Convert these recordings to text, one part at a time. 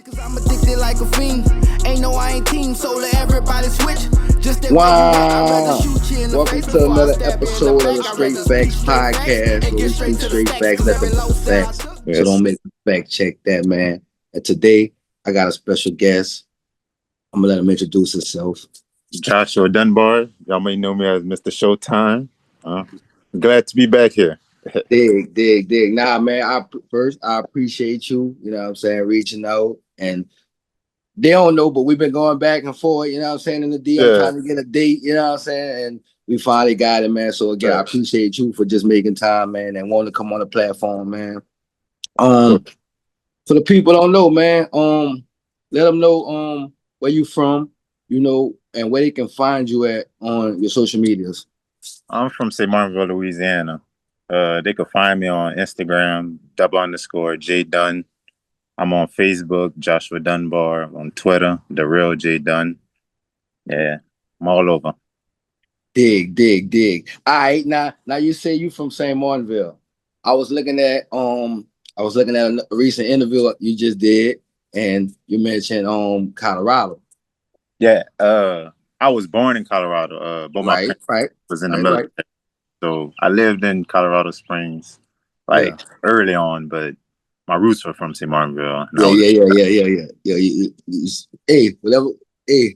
Cause I'm addicted like a fiend. Ain't no I ain't team, so let everybody switch. Wow. Welcome to another episode of the Str8 Factz Podcast, where we speak straight facts, nothing but the facts. Yes. So don't make me fact check that, man. And today, I got a special guest. I'm going to let him introduce himself. Joshua Dunbar. Y'all may know me as Mr. Showtime. Glad to be back here. Dig. Nah, man, I appreciate you, you know what I'm saying, reaching out. And they don't know, but we've been going back and forth, you know what I'm saying, in the DM, trying to get a date, you know what I'm saying? And we finally got it, man. So again, I appreciate you for just making time, man, and wanting to come on the platform, man. For the people who don't know, man, let them know where you from, you know, and where they can find you at on your social medias. I'm from St. Martinville, Louisiana. They can find me on Instagram, _J Dunn. I'm on Facebook, Joshua Dunbar. On Twitter, The Real J Dunn. Yeah, I'm all over. Dig. All right, now you say you from St. Martinville. I was looking at a recent interview you just did, and you mentioned Colorado. Yeah, I was born in Colorado, but my parents was in the military. Right. So I lived in Colorado Springs early on, but my roots were from St. Martinville. Yeah. Hey, whatever. Hey,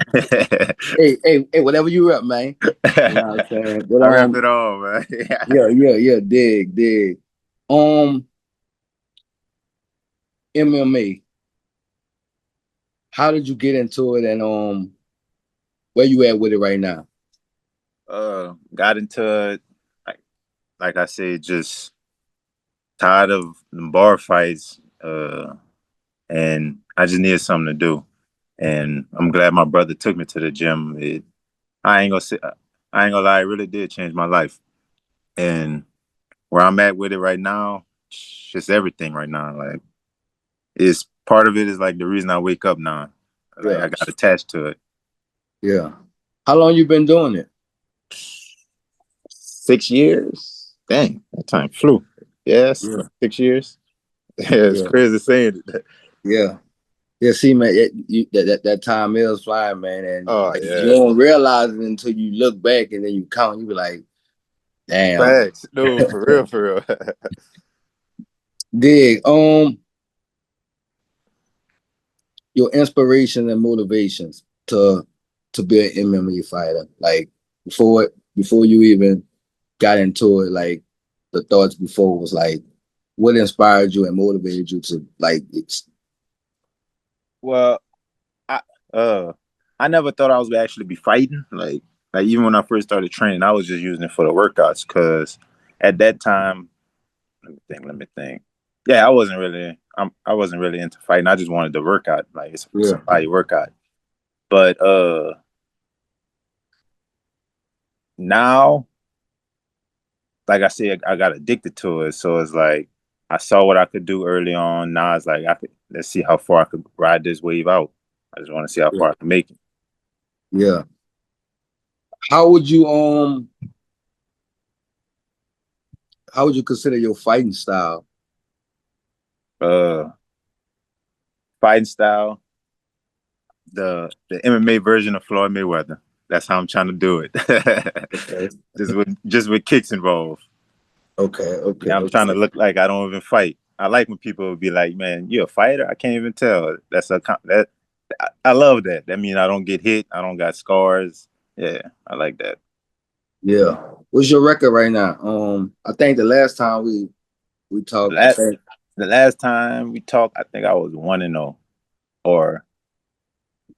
whatever you rep, man. You know what I'm saying? But, I rep it all, man. Yeah. Dig. MMA. How did you get into it, and where you at with it right now? Got into it, like I said, just tired of the bar fights, and I just needed something to do. And I'm glad my brother took me to the gym. I ain't gonna lie, it really did change my life. And where I'm at with it right now, just everything right now. Like, it's part of it is like the reason I wake up now. Like, I got attached to it. Yeah. How long you been doing it? 6 years. Dang, that time flew. Yes, 6 years. Yeah, it's crazy saying it. Yeah, see, man, that time is flying, man, and you don't realize it until you look back and then you count. You be like, "Damn." Facts. No, for real. Dig. Your inspiration and motivations to be an MMA fighter, like before you even got into it, like the thoughts before was like, what inspired you and motivated you to like? Well, I never thought I was gonna actually be fighting. Like even when I first started training, I was just using it for the workouts because at that time, let me think. Yeah, I wasn't really into fighting. I just wanted the workout, like it's a body workout. But now, like I said, I got addicted to it. So it's like I saw what I could do early on. Now it's like let's see how far I could ride this wave out. I just want to see how far I can make it. Yeah. How would you consider your fighting style? Fighting style, the MMA version of Floyd Mayweather. That's how I'm trying to do it. Okay. just with kicks involved. Okay. I'm trying to look like I don't even fight. I like when people would be like, "Man, you a fighter?" I can't even tell. I love that. That means I don't get hit. I don't got scars. Yeah, I like that. Yeah. What's your record right now? I think the last time we talked. The last time we talked, I think I was 1-0. Or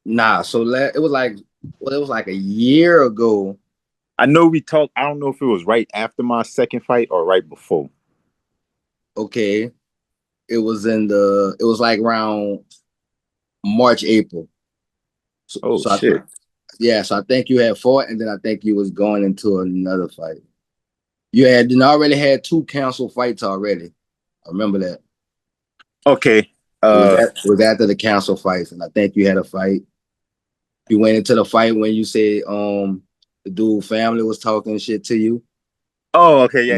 nah. So it was like a year ago. I know we talked. I don't know if it was right after my second fight or right before. Okay. It was like around March, April. So shit. So I think you had fought, and then I think you was going into another fight. You had already had 2 canceled fights already. I remember that. Okay. It was after the canceled fights, and I think you had a fight. You went into the fight when you said the dude family was talking shit to you. Oh, okay. Yeah.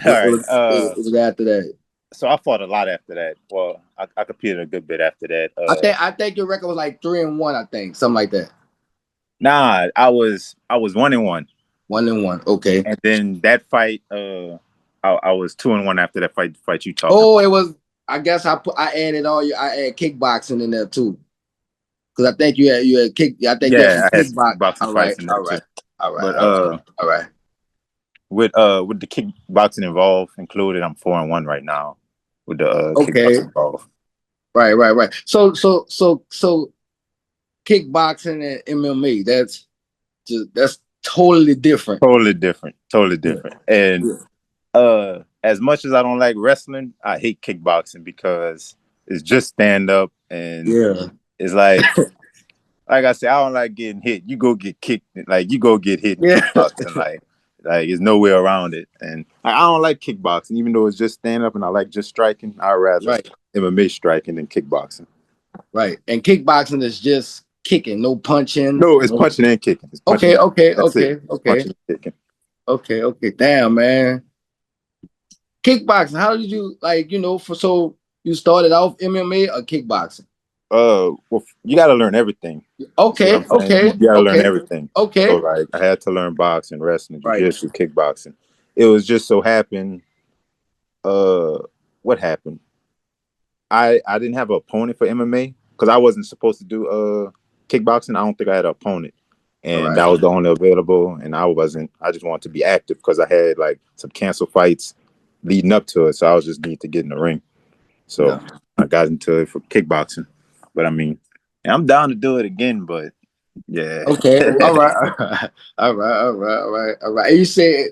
All right. It was after that. So I fought a lot after that. Well, I competed a good bit after that. I think your record was like 3-1. I think something like that. Nah, I was 1-1. 1-1. Okay. And then that fight, I was 2-1 after that fight you talking. Oh, it was. I guess I added kickboxing in there too. Because I think you had kick. I think you had kickboxing all fights right, in there too. But all right. With the kickboxing involved included, I'm 4-1 right now. With the kickboxing involved. Right. So kickboxing and MMA, that's totally different. Totally different. And as much as I don't like wrestling, I hate kickboxing because it's just stand up and it's like I said, I don't like getting hit. You go get kicked, like you go get hit in kickboxing, like there's no way around it. And I don't like kickboxing, even though it's just stand up and I like just striking. I'd rather MMA striking than kickboxing. Right. And kickboxing is just kicking, no punching. No, it's punching and kicking. It's punching okay. Punching and kicking. Okay. Damn, man. Kickboxing. How did you so you started off MMA or kickboxing? Well, you got to learn everything. Okay. You got to learn everything. Okay. So like, I had to learn boxing, wrestling, jiu-jitsu, kickboxing. It was just so happened. What happened? I didn't have an opponent for MMA because I wasn't supposed to do kickboxing. I don't think I had an opponent, and that was the only available. And I just wanted to be active because I had like some canceled fights leading up to it, so I was just need to get in the ring. So I got into it for kickboxing. But I mean, I'm down to do it again. But yeah. Okay. All right. And you said,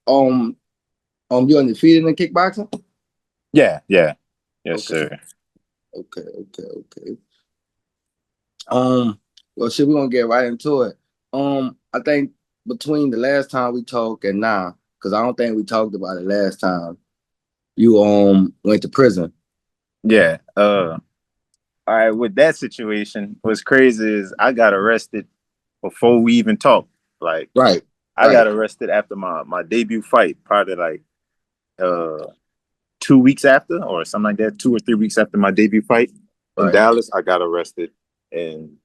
you're undefeated in kickboxing? Yeah. Yes, sir. Okay. Well, shit, we're gonna get right into it. I think between the last time we talked and now, because I don't think we talked about it last time, you went to prison. Yeah. All right, with that situation, what's crazy is I got arrested before we even talked. Like, I got arrested after my debut fight, probably like 2 weeks after, or something like that, 2 or 3 weeks after my debut fight in Dallas. I got arrested, and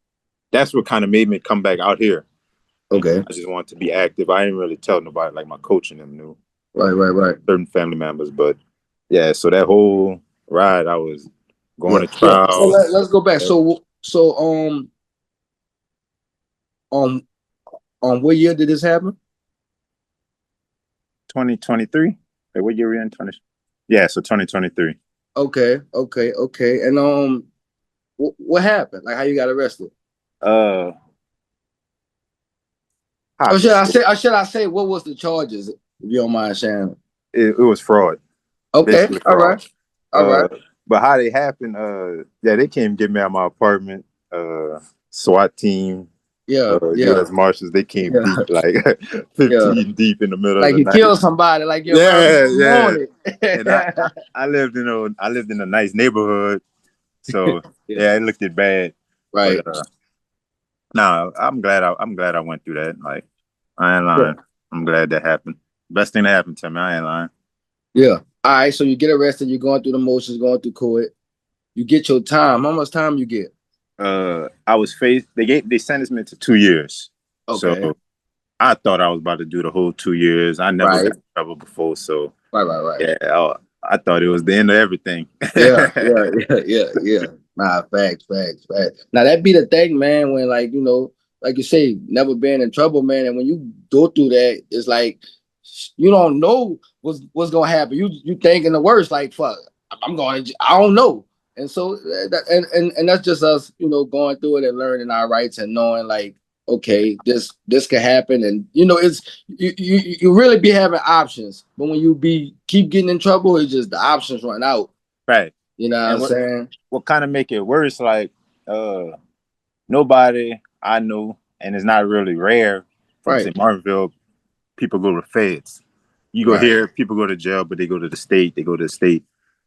that's what kind of made me come back out here. Okay, I just wanted to be active. I didn't really tell nobody, like my coach and them knew. Right. Certain family members, but yeah. So that whole ride, I was going to trial. So let's go back. So what year did this happen? 2023. Hey, what year we in? 20. Yeah, so 2023. Okay. And what happened? Like, how you got arrested? Or should I say what was the charges? If you don't mind sharing. It was fraud. Okay. Fraud. All right. But how they happened, they came get me out of my apartment. SWAT team, U.S. Marshals, they came deep, like 15 deep in the middle of the night. Like you killed somebody, like And I lived in a nice neighborhood, so it looked it bad. Right. But, I'm glad I went through that. Like, I ain't lying. I'm glad that happened. Best thing that happened to me. I ain't lying. Yeah. All right, so you get arrested, you're going through the motions, going through court. You get your time. How much time you get? I was faced. They sentenced me to 2 years. Okay. So I thought I was about to do the whole 2 years. I never got in trouble before, so right. Yeah, I thought it was the end of everything. Yeah. Nah, facts. Now that be the thing, man. When like you say, never been in trouble, man. And when you go through that, it's like you don't know what's gonna happen. You thinking the worst, like fuck, I don't know. And so and that's just us, going through it and learning our rights and knowing like, okay, this could happen, and it's you really be having options, but when you keep getting in trouble, it's just the options run out. Right. You know what I'm saying? What kind of make it worse? Like nobody I know, and it's not really rare from St. Martinville. People go to feds. You go here, people go to jail, but they go to the state.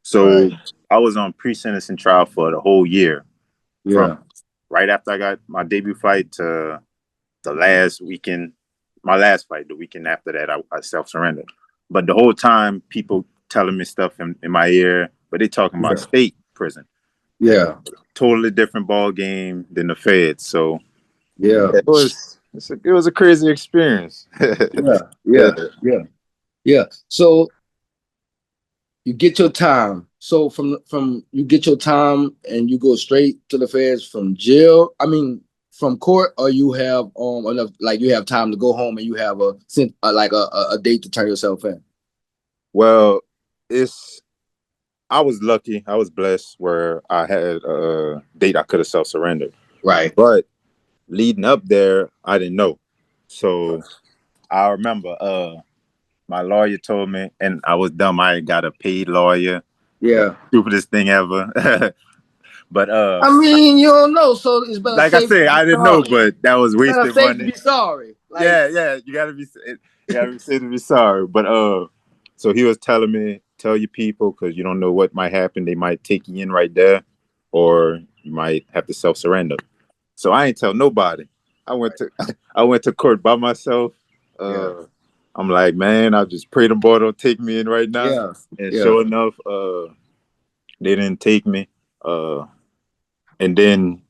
So I was on pre-sentencing trial for the whole year. From right after I got my debut fight to the last weekend, my last fight, the weekend after that, I self-surrendered. But the whole time, people telling me stuff in my ear, but they talking about state prison. Yeah, totally different ball game than the Feds. So yeah, it was a crazy experience. yeah. So you get your time. So from you get your time and you go straight to the Feds from jail. I mean, from court, or you have enough, like you have time to go home and you have a date to turn yourself in. Well, I was lucky. I was blessed where I had a date I could have self-surrendered. Right. But leading up there, I didn't know. So I remember my lawyer told me, and I was dumb. I got a paid lawyer. Yeah. Stupidest thing ever. But I mean, you don't know, so it's better. Like I said, I didn't know, but that was wasted money. To be sorry. Like, yeah, you gotta be safe to be sorry. But so he was telling me, tell your people, because you don't know what might happen. They might take you in right there, or you might have to self-surrender. So I ain't tell nobody. I went to court by myself. I'm like, man, I just pray the boy don't take me in right now. And sure enough, they didn't take me. And then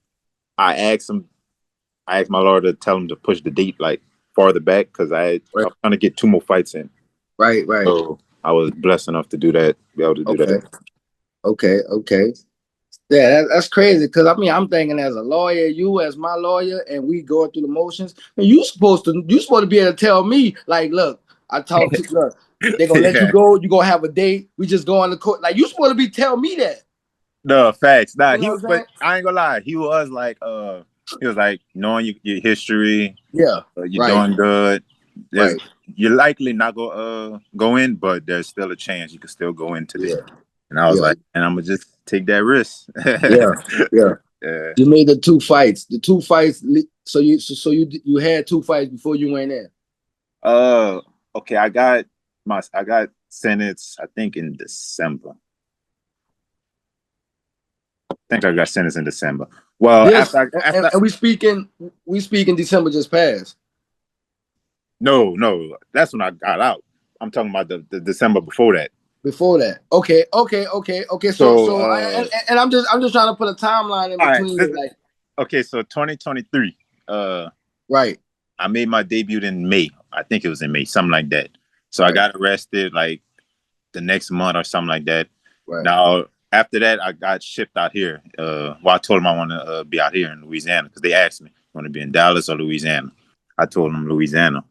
I asked my lawyer to tell him to push the date like farther back, because I was trying to get 2 more fights in. Right. So I was blessed enough to do that, be able to do that. Okay. Yeah, that's crazy, because I mean, I'm thinking as a lawyer, you as my lawyer, and we going through the motions, and you supposed to be able to tell me, like, look, I talked to look, they're gonna let you go, you gonna have a date, we just go on the court. Like, you supposed to be tell me that. No, facts. Nah, you know but I ain't gonna lie, he was like knowing your history. Yeah. You're doing good. You're likely not gonna go in, but there's still a chance you can still go in today. And I was like, and I'm gonna just take that risk. Yeah. You made the 2 fights. The 2 fights. So you had 2 fights before you went in. Okay. I got sentenced, I think, in December. I think I got sentenced in December. Well, yes, and we speaking December just passed. No, that's when I got out. I'm talking about the December before that. Before that, okay. So I'm just trying to put a timeline in between. Right. Like, okay, so 2023. Right. I made my debut in May. I think it was in May, something like that. So I got arrested like the next month or something like that. Right. Now after that, I got shipped out here. I told them I want to be out here in Louisiana, because they asked me, "Want to be in Dallas or Louisiana?" I told them Louisiana.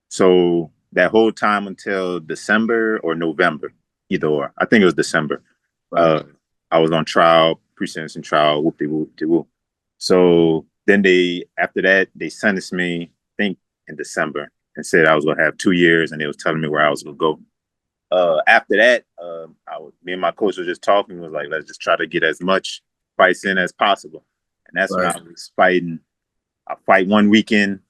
So that whole time until December or November, either or. I think it was December. Right. I was on trial, pre-sentencing trial, whoop-de-whoop-de-whoop. So then after that, they sentenced me, I think, in December, and said I was going to have 2 years, and they was telling me where I was going to go. After that, me and my coach were just talking. Was like, let's just try to get as much fights in as possible. And that's when I was fighting. I fight one weekend.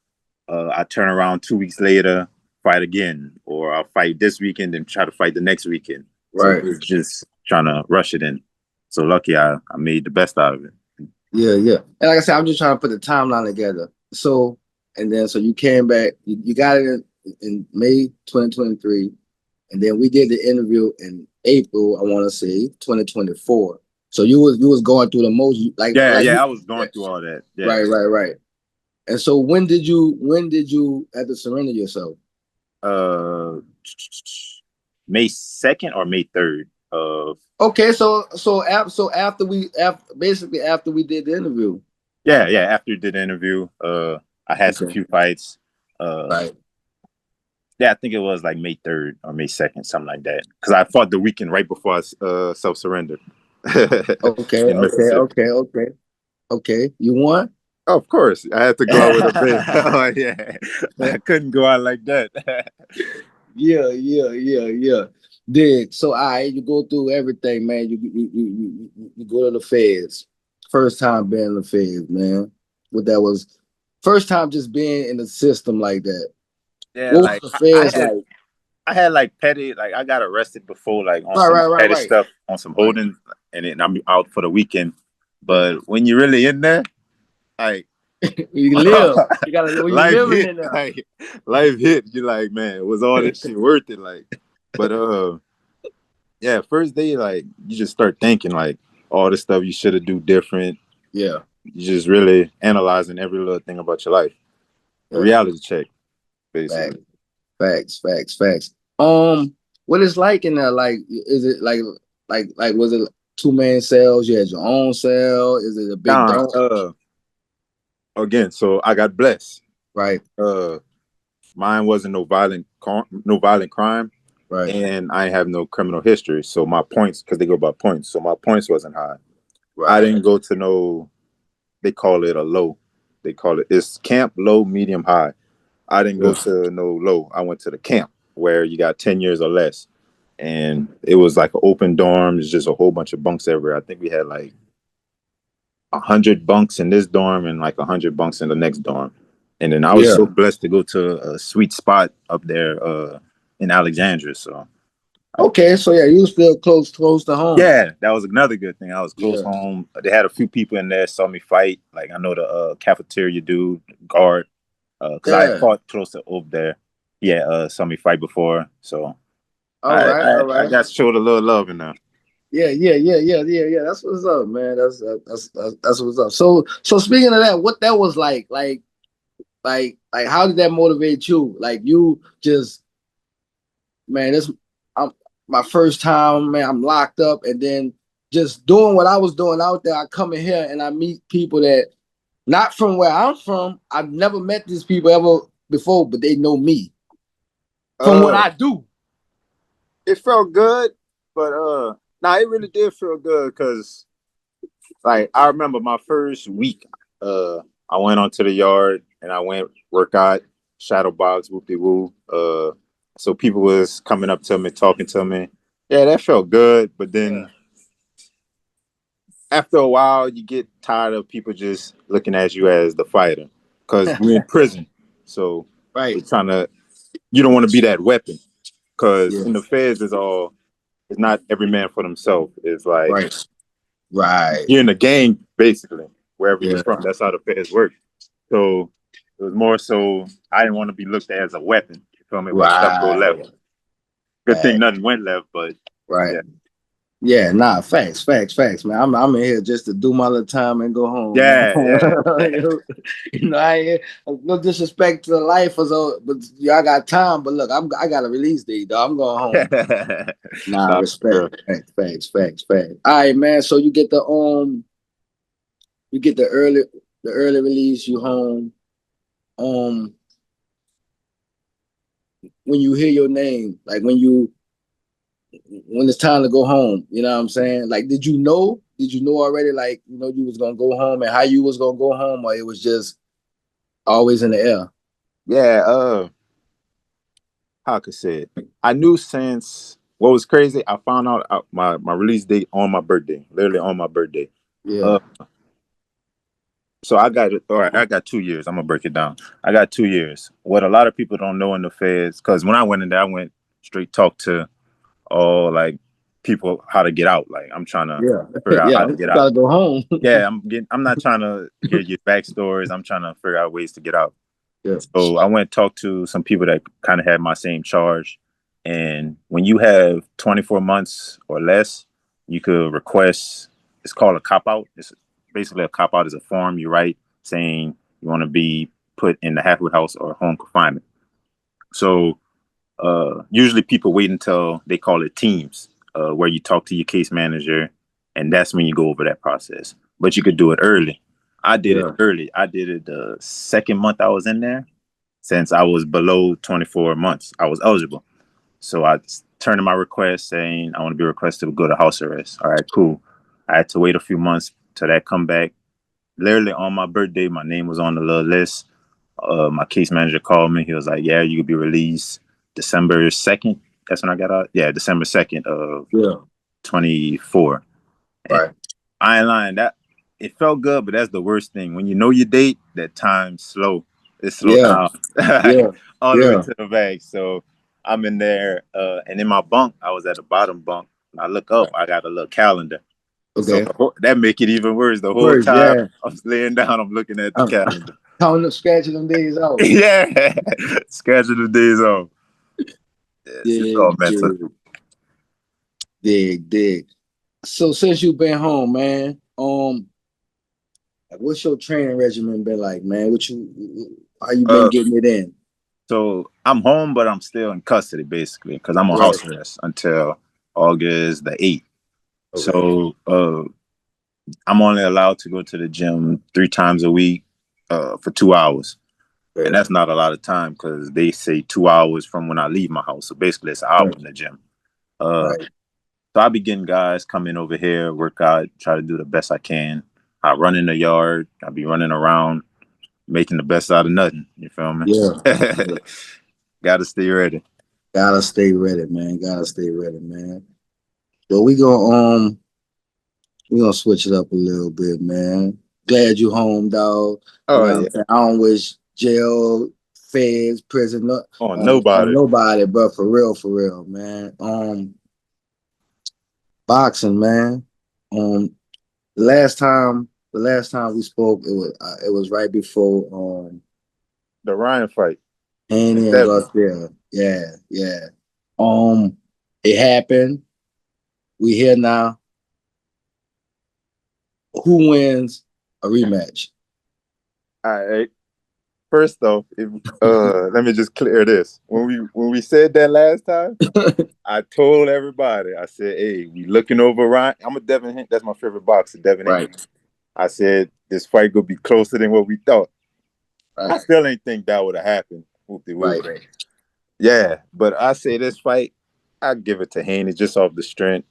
I turn around 2 weeks later, fight again, or I'll fight this weekend and try to fight the next weekend. Right. So it was just trying to rush it in. So lucky I made the best out of it. Yeah. And like I said, I'm just trying to put the timeline together. So you came back, you got it in May 2023. And then we did the interview in April, I want to say 2024. So you was going through the motion, I was going through all that. Yeah. Right. And so when did you have to surrender yourself? May 2nd or May 3rd. Okay, so after we did the interview. Yeah. After we did the interview, I had some few fights. Right. Yeah, I think it was like May 3rd or May 2nd, something like that. Because I fought the weekend right before I self-surrendered. Okay. You won? Oh, of course. I had to go out with a bit. Oh, yeah. I couldn't go out like that. Yeah. Dig. So you go through everything, man. You go to the Feds. First time being in the Feds, man. What that was, first time just being in the system like that. Yeah, what was the Feds like? I had like petty, like I got arrested before, like on some petty stuff, on some holding, and then I'm out for the weekend. But when you're really in there, like you live, you gotta know life you're living hit, in there. Like, life hit. You're like, man, was all this shit worth it? Like, but Yeah, first day, like you just start thinking like all the stuff you should have do different. Yeah. You just really analyzing every little thing about your life. A Yeah. reality check, basically. Facts. What it's like in there? Like, is it like was it 2-man cells? You had your own cell? Is it a big Now, dome? again, so I got blessed. Right. Mine wasn't no violent crime, Right. and I have no criminal history. So my points, because they go by points, so my points wasn't high. Right. I didn't go to no. They call it a low. It's camp, low, medium, high. I didn't go to no low. I went to the camp where you got 10 years or less. And it was like an open dorm. It's just a whole bunch of bunks everywhere. I think we had like 100 bunks in this dorm and like 100 bunks in the next dorm. And then I was so blessed to go to a sweet spot up there in Alexandria. So okay, so yeah, you was still close to home. Yeah, that was another good thing. I was close home. They had a few people in there saw me fight. Like I know the cafeteria dude, guard, because I fought close to over there. Yeah, saw me fight before, so all right. I got showed a little love in there. Yeah. That's what's up, man. That's what's up. So speaking of that, what that was like, how did that motivate you? Like you just, man, I'm my first time, man. I'm locked up, and then just doing what I was doing out there. I come in here and I meet people that not from where I'm from. I've never met these people ever before, but they know me from what I do. It felt good, but it really did feel good because, like, I remember my first week. I went onto the yard and I went workout, shadow box, whoop de woo. So people was coming up to me, talking to me. Yeah, that felt good, but then after a while, you get tired of people just looking at you as the fighter because we're in prison. So you're you don't want to be that weapon because in the feds, it's not every man for themselves. It's like, you're in a gang, basically, wherever you're from. That's how the feds work. So it was more so I didn't want to be looked at as a weapon. You feel me? When stuff go left. Good thing nothing went left, but yeah, nah, facts, man. I'm in here just to do my little time and go home. Yeah. You know, no disrespect to the life or so, but y'all got time. But look, I got a release date, though. I'm going home. Nah, respect. Facts. All right, man. So you get the early release. You home. When you hear your name, like when it's time to go home, you know what I'm saying? Like, did you know already, like, you know, you was going to go home and how you was going to go home, or it was just always in the air? Yeah. How I could say it? I knew since what was crazy, I found out my release date on my birthday, literally on my birthday. Yeah. So I got 2 years. I'm going to break it down. I got 2 years. What a lot of people don't know in the feds, because when I went in there, I went straight talk to all like people how to get out. Like I'm trying to figure out how to get out. Gotta go home. I'm not trying to hear your backstories. I'm trying to figure out ways to get out. Yeah. So I went to talk to some people that kind of had my same charge. And when you have 24 months or less, you could request, it's called a cop-out. It's basically a cop-out is a form you write saying you want to be put in the halfway house or home confinement. So usually people wait until they call it teams, where you talk to your case manager, and that's when you go over that process. But you could do it early. I did it early. I did it the second month I was in there. Since I was below 24 months, I was eligible. So I turned in my request saying I want to be requested to go to house arrest. All right, cool. I had to wait a few months till that come back. Literally on my birthday, my name was on the little list. My case manager called me. He was like, yeah, you could be released December 2nd. That's when I got out. Yeah, December 2nd of 24. Right. I ain't lying. That it felt good, but that's the worst thing. When you know your date, that time's slow. It's slow down. All the way to the back. So I'm in there, and in my bunk, I was at the bottom bunk. I look up, I got a little calendar. Okay. So that make it even worse. The whole time I was laying down, I'm looking at the calendar. Counting, scratching them days off. Scratching the days off. Dig. So since you've been home, man, what's your training regimen been like, man? How you been getting it in? So I'm home, but I'm still in custody basically because I'm on house arrest until August the 8th. Okay. So I'm only allowed to go to the gym 3 times a week for 2 hours. And that's not a lot of time because they say 2 hours from when I leave my house. So basically it's an hour in the gym. So I be getting guys come in over here, work out, try to do the best I can. I run in the yard. I be running around, making the best out of nothing. You feel me? Yeah. Gotta stay ready. Gotta stay ready, man. So we gonna switch it up a little bit, man. Glad you home, dog. Oh, yeah. I don't wish jail, feds, prison, nobody, bro. For real, man. Boxing, man. The last time we spoke, it was right before the Ryan fight. Haney and Garcia. Yeah. It happened. We here now. Who wins a rematch? All right. First off, let me just clear this. When we said that last time, I told everybody, I said, hey, we looking over Ryan. I'm a Devin Haney. That's my favorite boxer, Devin Haney. I said, this fight could be closer than what we thought. I still ain't think that would have happened. Right. Yeah, but I say this fight, I give it to Haney just off the strength.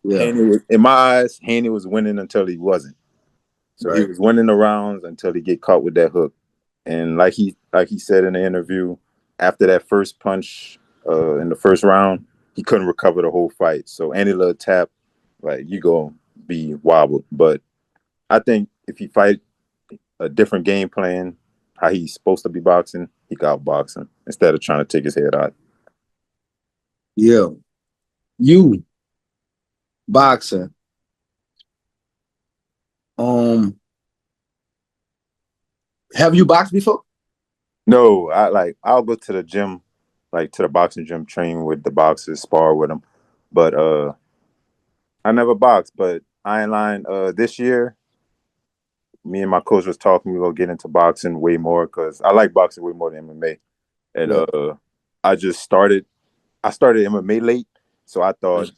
Yeah. Haney in my eyes, Haney was winning until he wasn't. So he was winning the rounds until he get caught with that hook. And like he said in the interview, after that first punch in the first round, he couldn't recover the whole fight. So any little tap, like, you gonna be wobbled. But I think if he fight a different game plan, how he's supposed to be boxing, he got boxing instead of trying to take his head out. Yeah. You boxing. Have you boxed before? No, I'll go to the gym, like to the boxing gym, train with the boxers, spar with them. But I never boxed, but I ain't lying. This year, me and my coach was talking, we're gonna get into boxing way more because I like boxing way more than MMA. And I started MMA late, so I thought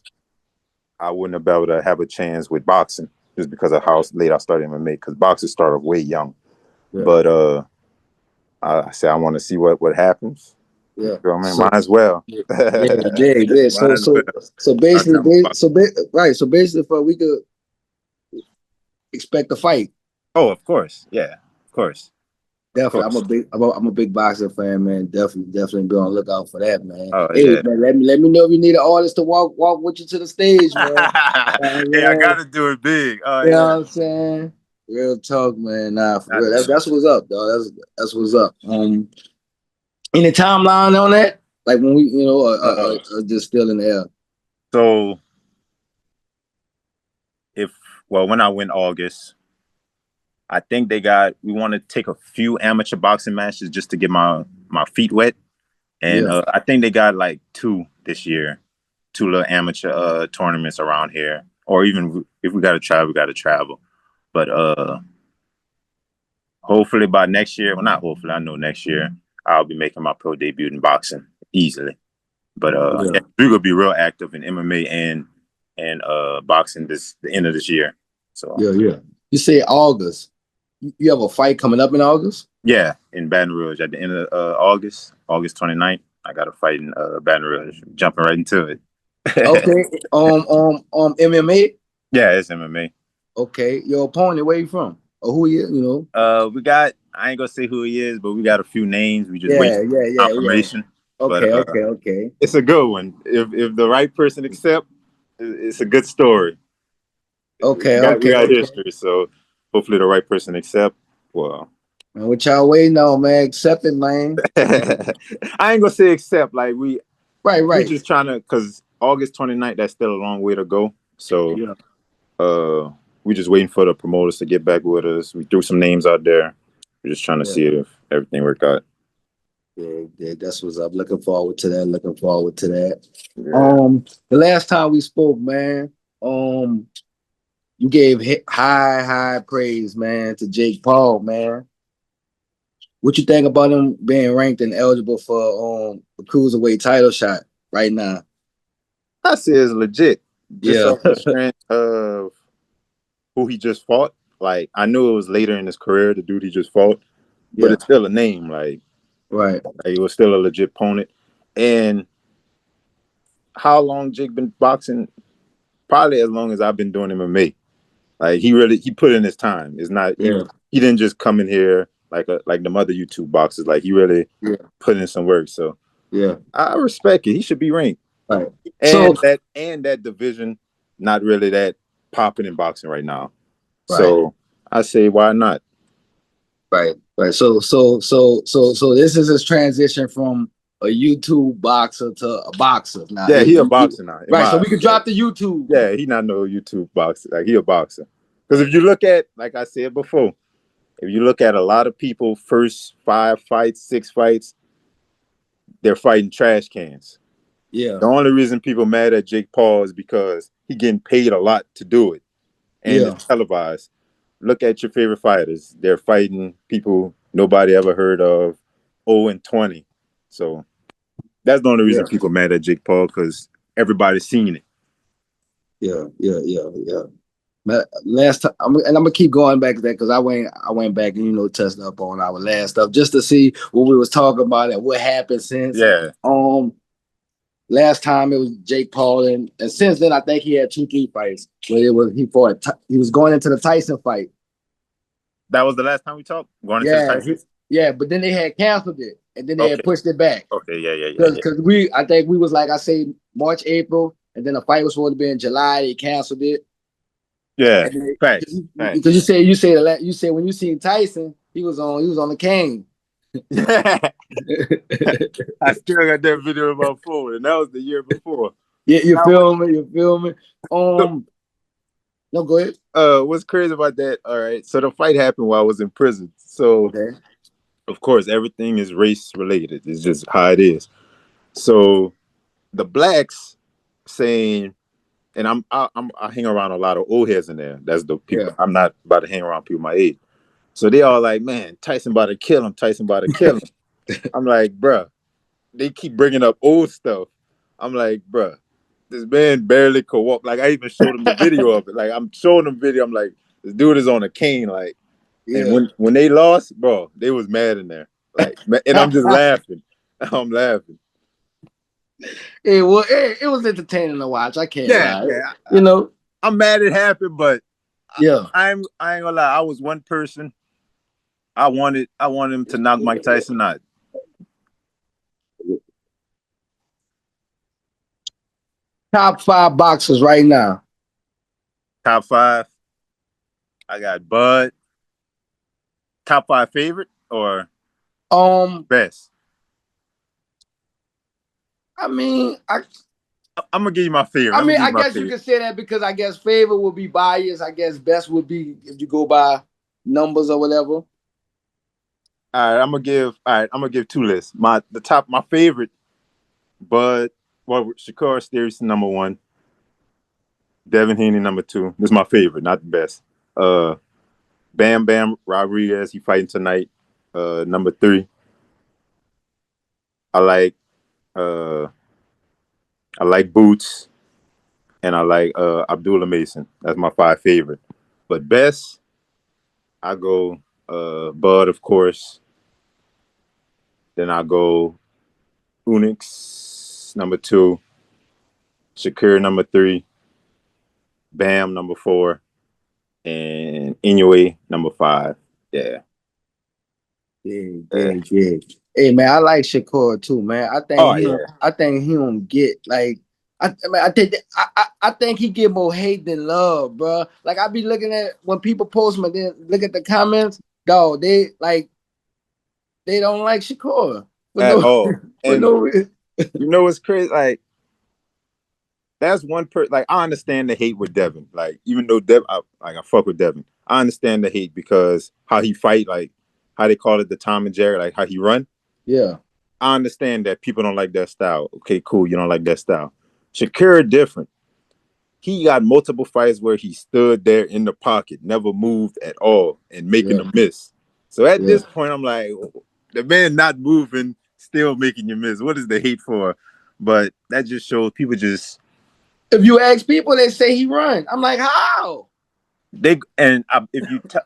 I wouldn't have been able to have a chance with boxing just because of how late I started MMA, because boxers started way young. Yeah. But I said I want to see what happens. Yeah, you know, might as well. Yeah. So basically, for we could expect a fight. Oh, of course, yeah, of course. Definitely, I'm a big boxing fan, man. Definitely be on the lookout for that, man. Oh, hey, yeah. Man, let me know if you need an artist to walk with you to the stage, man. Yeah, I gotta do it big. You know what I'm saying? Real talk, man. Nah, for real. That's what's up, dog. That's what's up. Any timeline on that? Like when we, just still in the air. So, when I win August, I think we want to take a few amateur boxing matches just to get my feet wet. And I think they got like 2 this year, 2 little amateur tournaments around here. Or even if we got to travel, we got to travel. But hopefully by next year, well, not hopefully, I know next year, I'll be making my pro debut in boxing easily. But we're going to be real active in MMA and boxing the end of this year. So Yeah. You say August. You have a fight coming up in August? Yeah, in Baton Rouge at the end of August 29th. I got a fight in Baton Rouge. Jumping right into it. Okay. MMA? Yeah, it's MMA. Okay. Your opponent, where you from? Or who he is, we got, I ain't gonna say who he is, but we got a few names. We just wait for confirmation. Okay, okay. It's a good one. If the right person accepts, it's a good story. Okay, we got history, so hopefully the right person accept. Well, man, what y'all waiting on, man? Accepting, man. I ain't gonna say accept. Like we just trying to, because August 29th, that's still a long way to go. So we just waiting for the promoters to get back with us. We threw some names out there. We're just trying to see if everything worked out. Yeah, that's what's up. Looking forward to that. Looking forward to that. Yeah. The last time we spoke, man, you gave high praise, man, to Jake Paul, man. What you think about him being ranked and eligible for a cruiserweight title shot right now? I say it's legit. Just Yeah, off the strength of who he just fought. Like, I knew it was later in his career, the dude he just fought, but yeah, it's still a name. right. Like he was still a legit opponent. And how long Jake been boxing? Probably as long as I've been doing MMA. Like he put in his time. It's not Yeah, he didn't just come in here like the other YouTube boxers. Like he really yeah, put in some work. So yeah. I respect it. He should be ranked. Right. So, And that division not really that popping in boxing right now. right, So I say why not? right. So this is his transition from a YouTube boxer to a boxer now. Yeah, he a boxer now. In Right. my So we eyes. could drop the YouTube. Yeah, he not no YouTube boxer. Like he a boxer. Because if you look at, like I said before, if you look at a lot of people first 5 fights, 6 fights, they're fighting trash cans. Yeah, The only reason people mad at Jake Paul is because he getting paid a lot to do it, and yeah, it's televised. Look at your favorite fighters; they're fighting people nobody ever heard of, 0-20. So that's the only yeah, reason people mad at Jake Paul because everybody's seen it. yeah. Last time, and I'm gonna keep going back to that because I went back and touched up on our last stuff just to see what we was talking about and what happened since. Yeah, Last time it was Jake Paul, and since then I think he had 2-3 fights. Where he was going into the Tyson fight. that was the last time we talked. Going into the Yeah, Tyson. but then they had canceled it, and then they had Okay. pushed it back Okay. Yeah. because I think we was like I say March, April, and then the fight was supposed to be in July. They canceled it. Yeah. Facts. Because you say when you seen Tyson, he was on the cane. I still got that video of my phone, and that was the year before. Yeah, you feel me? No, go ahead. What's crazy about that? All right, so the fight happened while I was in prison. So Okay. of course everything is race related. It's just how it is. So the blacks saying, and I hang around a lot of old heads in there. That's the people. Yeah. I'm not about to hang around people my age. So they all like, man, Tyson about to kill him. Tyson about to kill him. I'm like, bruh, they keep bringing up old stuff. I'm like, bruh, this man barely could walk. Like I even showed him the video of it. Like I'm showing them video. I'm like, this dude is on a cane. Like, Yeah. and when they lost, bro, they was mad in there. Like, and I'm just laughing. I'm laughing. It was entertaining to watch. I can't lie. I'm mad it happened, but Yeah. I ain't gonna lie. I was one person. I wanted him to knock Mike Tyson out. Top 5 boxers right now. Top 5. I got Bud. Top 5 favorite or best? I mean, I'm gonna give you my favorite. I guess you could say that because I guess favorite would be bias. I guess best would be if you go by numbers or whatever. All right, I'm gonna give 2 lists. My favorite, Bud, Shakur Stevenson number 1, Devin Haney number 2. This is my favorite, not the best. Bam Bam Rodriguez, he fighting tonight. Number 3. I like Boots, and I like Abdullah Mason. That's my 5 favorite. But best, I go Bud, of course. Then I go Unix number 2, Shakur number 3, Bam number 4, and Inoue number 5. Yeah. Yeah. Hey man, I like Shakur too, man. I think he don't get like I think he get more hate than love, bro. Like I be looking at when people post him and then look at the comments, dog. They don't like Shakur At all. And reason. you know what's crazy? Like that's one person. Like I understand the hate with Devin. Like even though I fuck with Devin, I understand the hate because how he fight, like how they call it the Tom and Jerry, like how he run. Yeah. I understand that people don't like that style. Okay, cool. You don't like that style. Shakur different. He got multiple fights where he stood there in the pocket, never moved at all, and making a miss. So at this point, I'm like, the man not moving, still making you miss. What is the hate for? But that just shows people just. If you ask people, they say he run. I'm like, how? If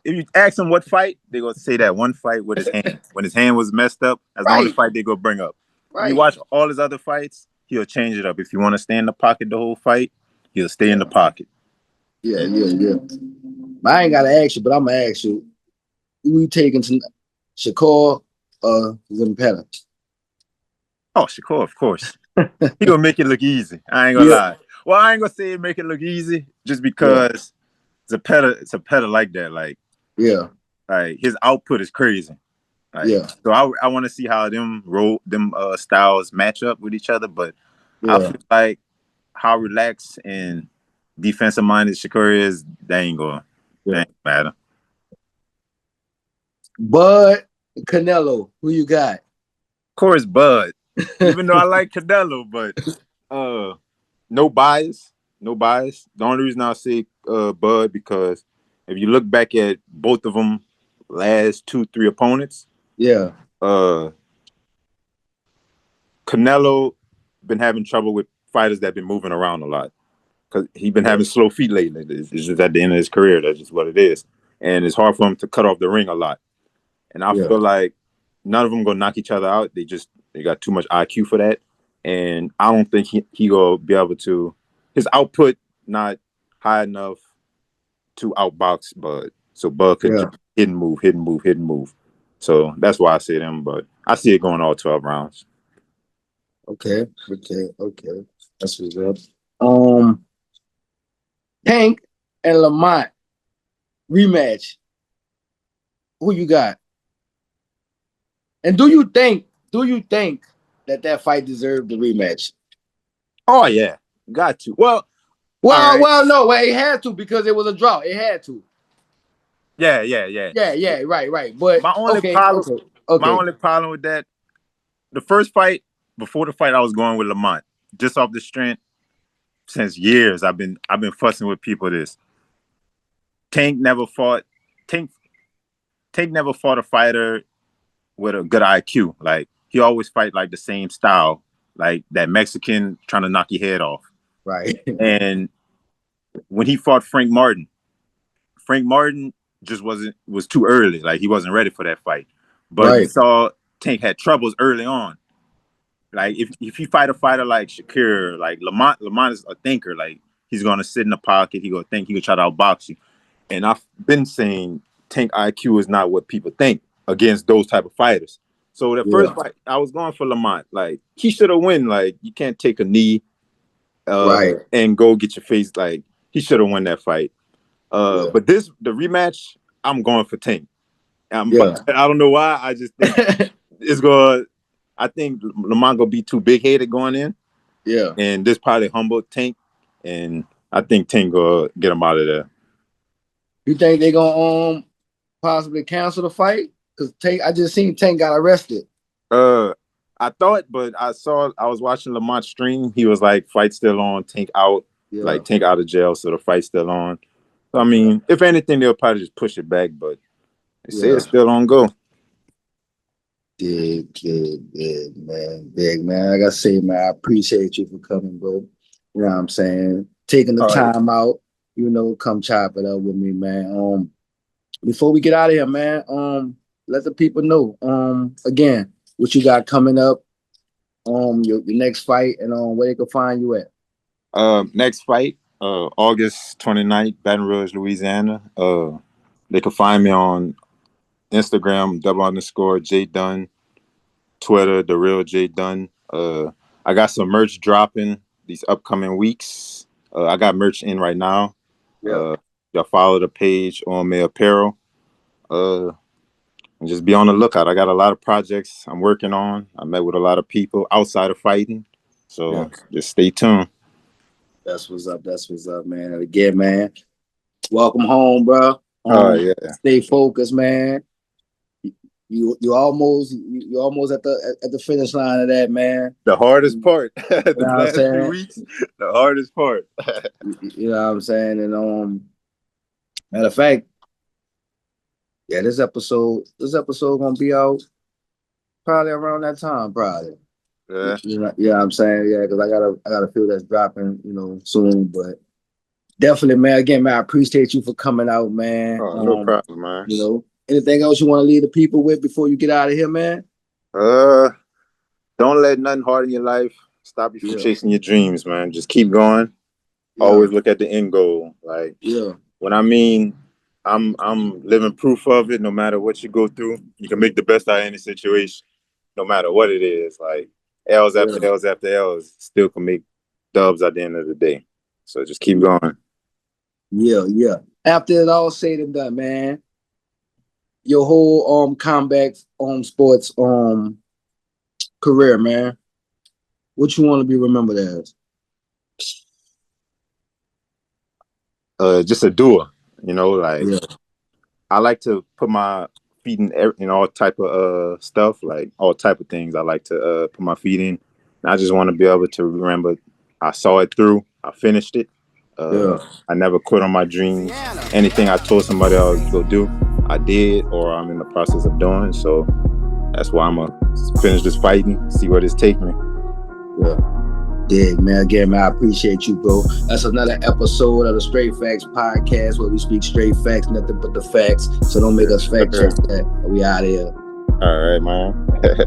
you ask them what fight, they gonna say that one fight with his hand when his hand was messed up. That's the only fight they go bring up. Right. If you watch all his other fights, he'll change it up. If you want to stay in the pocket the whole fight, he'll stay in the pocket. Yeah. I ain't gotta ask you, but I'm gonna ask you: who you taking to Shakur or Zempetta? Oh, Shakur, of course. He gonna make it look easy. I ain't gonna lie. Well, I ain't gonna say make it look easy just because Zempetta like that. Like his output is crazy. Like, so I want to see how them styles match up with each other. But I feel like how relaxed and defensive minded Shakur is, they ain't matter. Bud, Canelo, who you got? Of course, Bud. Even though I like Canelo, but no bias. The only reason I say Bud because if you look back at both of them last 2-3 opponents, Canelo been having trouble with fighters that been moving around a lot because he been having slow feet lately. It's just at the end of his career. That's just what it is, and it's hard for him to cut off the ring a lot. And I feel like none of them gonna knock each other out. They got too much IQ for that, and I don't think he gonna be able to. His output not high enough to outbox Bud. So Bud could just hit and move. So that's why I say them. But I see it going all 12 rounds. Okay. That's what's up. Tank and Lamont rematch. Who you got? And do you think that fight deserved the rematch? Oh yeah, got to. Well, no, it had to because it was a draw. It had to. Yeah. Right. But my only problem with that, the first fight, before the fight, I was going with Lamont just off the strength. Since years, I've been fussing with people. Tank never fought a fighter with a good IQ. Like he always fight like the same style, like that Mexican trying to knock your head off. Right. And when he fought Frank Martin just was too early. Like he wasn't ready for that fight. But you saw Tank had troubles early on. Like if you fight a fighter like Shakur, like Lamont is a thinker. Like he's gonna sit in the pocket, he gonna think, he gonna try to outbox you. And I've been saying Tank IQ is not what people think against those type of fighters. So the first fight, I was going for Lamont. Like he should have won. Like you can't take a knee and go get your face. Like he should have won that fight. But the rematch, I'm going for Tank. I don't know why. I just think I think Lamont gonna be too big headed going in. Yeah. And this probably humble Tank, and I think Tank gonna get him out of there. You think they gonna possibly cancel the fight? Because I just seen Tank got arrested. I thought, but I was watching Lamont stream. He was like, "Fight still on, Tank out, like Tank out of jail, so the fight's still on." So I mean, if anything, they'll probably just push it back, but they say it's still on go. Big man. Like I say, man, I appreciate you for coming, bro. You know what I'm saying? Taking the time out, come chop it up with me, man. Before we get out of here, man, let the people know, again, what you got coming up, your next fight, and where they can find you at. Next fight, August 29th, Baton Rouge, Louisiana. They can find me on Instagram, _J Dunn, Twitter, The Real J Dunn. I got some merch dropping these upcoming weeks. I got merch in right now. Y'all follow the page on May Apparel. And just be on the lookout. I got a lot of projects I'm working on. I met with a lot of people outside of fighting. So just stay tuned. That's what's up, man. And again, man, welcome home, bro. Stay focused, man. you almost at the finish line of that, man. The hardest part. The You know last 2 weeks, the hardest part. You know what I'm saying? And matter of fact, yeah, this episode gonna be out probably around that time, probably. Yeah. You know what I'm saying? Yeah, because I got a feel that's dropping, soon. But definitely, man. Again, man, I appreciate you for coming out, man. Oh, no problem, man. Anything else you want to leave the people with before you get out of here, man? Don't let nothing harden your life stop you from chasing your dreams, man. Just keep going. Yeah. Always look at the end goal. Like, when I mean, I'm living proof of it. No matter what you go through, you can make the best out of any situation, no matter what it is. Like, L's after L's after L's still can make dubs at the end of the day. So just keep going. Yeah. After it all said and done, man, your whole combat sports career, man, what you want to be remembered as? Just a doer, I like to put my feet in all type of stuff, like all type of things. I like to put my feet in. And I just want to be able to remember I saw it through. I finished it. I never quit on my dreams. Anything I told somebody I was going to do, I did, or I'm in the process of doing. So that's why I'm going to finish this fighting, see where this takes me. Yeah. Dig, man. Again, man, I appreciate you, bro. That's another episode of the Str8 Factz Podcast where we speak straight facts, nothing but the facts. So don't make us fact check that. We out here. All right, man.